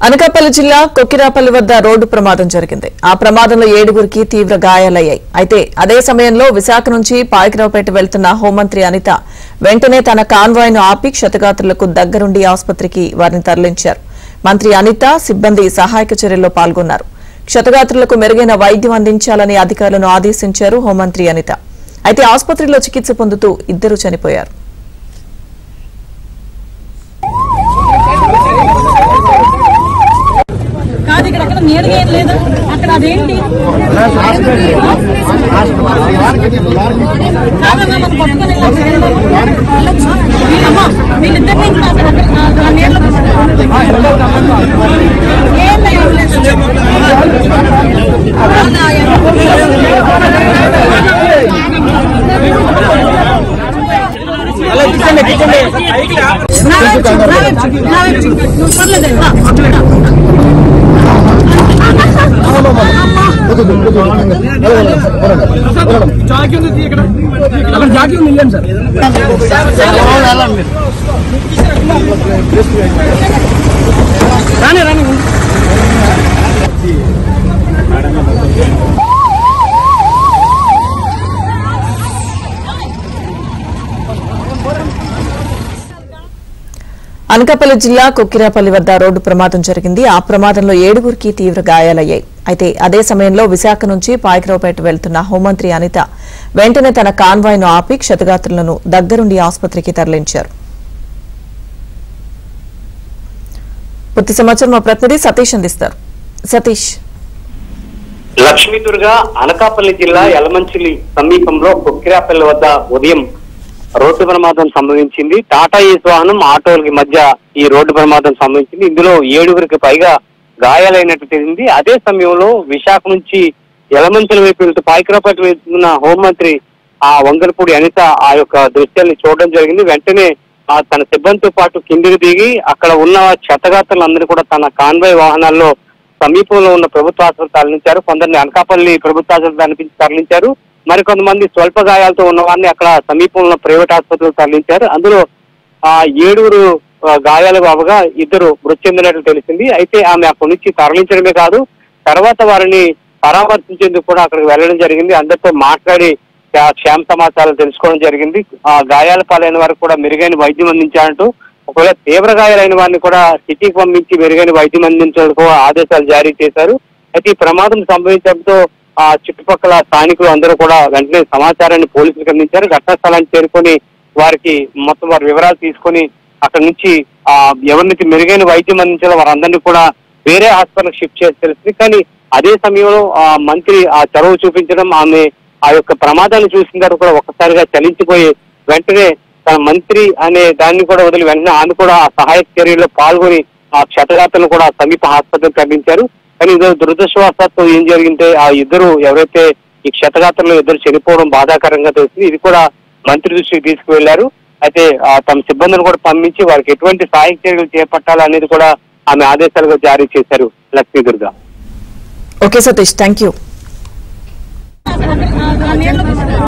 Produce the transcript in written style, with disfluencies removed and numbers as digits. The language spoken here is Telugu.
అనకాపల్లి జిల్లా కొక్కిరాపల్లి వద్ద రోడ్డు ప్రమాదం జరిగింది. ఆ ప్రమాదంలో 7గురికి తీవ్ర గాయాలయ్యాయి. అయితే అదే సమయంలో విశాఖ నుంచి పాయకరావుపేట వెళ్తున్న హోంమంత్రి అనిత వెంటనే తన కాన్వాయ్ను ఆపి క్షతగాత్రులకు దగ్గరుండి ఆసుపత్రికి వారిని తరలించారు. మంత్రి అనిత సిబ్బంది సహాయక చర్యల్లో పాల్గొన్నారు. క్షతగాత్రులకు మెరుగైన వైద్యం అందించాలని అధికారులను ఆదేశించారు హోంమంత్రి అనిత. అయితే ఆసుపత్రిలో చికిత్స పొందుతూ 2 చనిపోయారు. అనకాపల్లి జిల్లా కొక్కిరాపల్లి వద్ద రోడ్డు ప్రమాదం జరిగింది. ఆ ప్రమాదంలో 7గురికి తీవ్ర గాయాలయ్యాయి. అయితే అదే సమయంలో విశాఖ నుంచి పాయకరావుపేట వెళ్తున్న హోంమంత్రి అనిత వెంటనే తన కాన్వాయ్ను ఆపి క్షతగాత్రులను దగ్గరుండి ఆసుపత్రికి తరలించారు. పూర్తి సమాచారం మా ప్రతినిధి సతీష్ అందిస్తారు. సతీష్. లక్ష్మీదుర్గ అనకాపల్లి జిల్లా యలమంచిలి సమీపంలో కొక్కిరాపల్లి వద్ద ఉదయం రోడ్డు ప్రమాదం సంభవించింది. టాటా ఏస్ వాహనం ఆటోలకి మధ్య ఈ రోడ్డు ప్రమాదం సంభవించింది. ఇందులో 7గురికి పైగా గాయాలైనట్టు తెలిసింది. అదే సమయంలో విశాఖ నుంచి యలమంచిలి వైపు వెళ్తూ పాయకరావుపేట వెళ్తున్న హోంమంత్రి వంగలపూడి అనిత ఆ యొక్క దృశ్యాన్ని చూడడం జరిగింది. వెంటనే తన సిబ్బందితో పాటు కిందికి దిగి అక్కడ ఉన్న క్షతగాత్రులందరినీ కూడా తన కాన్వాయ్ వాహనాల్లో సమీపంలో ఉన్న ప్రభుత్వ ఆసుపత్రి తరలించారు. కొందరిని అనకాపల్లి ప్రభుత్వ ఆసుపత్రి తరలించారు. మరికొంతమంది స్వల్ప గాయాలతో ఉన్న వారిని అక్కడ సమీపంలో ప్రైవేట్ ఆసుపత్రులు తరలించారు. అందులో 7గురు గాయాలు అవగా 2 మృతి చెందినట్లు తెలిసింది. అయితే ఆమె అక్కడి నుంచి తరలించడమే కాదు, తర్వాత వారిని పరామర్శించేందుకు కూడా అక్కడికి వెళ్ళడం జరిగింది. అందరితో మాట్లాడి క్షేమ సమాచారాలు తెలుసుకోవడం జరిగింది. గాయాల పాలైన వారికి కూడా మెరుగైన వైద్యం అందించాలంటూ, ఒకవేళ తీవ్ర గాయాలైన వారిని కూడా సిటీకి పంపించి మెరుగైన వైద్యం అందించేందుకు ఆదేశాలు జారీ చేశారు. అయితే ఈ ప్రమాదం సంభవించడంతో చుట్టుపక్కల స్థానికులు అందరూ కూడా వెంటనే సమాచారాన్ని పోలీసులకు అందించారు. ఘటనా స్థలానికి చేరుకొని వారికి మొత్తం వారి వివరాలు తీసుకొని అక్కడి నుంచి ఎవరికి మెరుగైన వైద్యం అందించాలో వారందరినీ కూడా వేరే హాస్పిటల్ షిఫ్ట్ చేసి తెలిసింది. కానీ అదే సమయంలో మంత్రి చొరవ చూపించడం, ఆమె ఆ యొక్క ప్రమాదాన్ని చూసిన తర్వాత కూడా ఒక్కసారిగా చలించిపోయి వెంటనే తన మంత్రి అనే దాన్ని కూడా వదిలి వెంటనే ఆమె కూడా ఆ సహాయక చర్యల్లో పాల్గొని ఆ క్షతగాత్రులను కూడా సమీప ఆసుపత్రికి తరలించారు. కానీ ఇది దురదృష్టవశాత్తు ఏం జరిగింటే ఆ 2 ఎవరైతే ఈ క్షతగాత్రులు 2 చనిపోవడం బాధాకరంగా తెలిసింది. ఇది కూడా మంత్రి దృష్టికి తీసుకువెళ్లారు. అయితే తమ సిబ్బందిని కూడా పంపించి వారికి ఎటువంటి సహాయక చర్యలు చేపట్టాలనేది కూడా ఆమె ఆదేశాలుగా జారీ చేశారు. Lakshmi Durga. Okay Satish, thank you.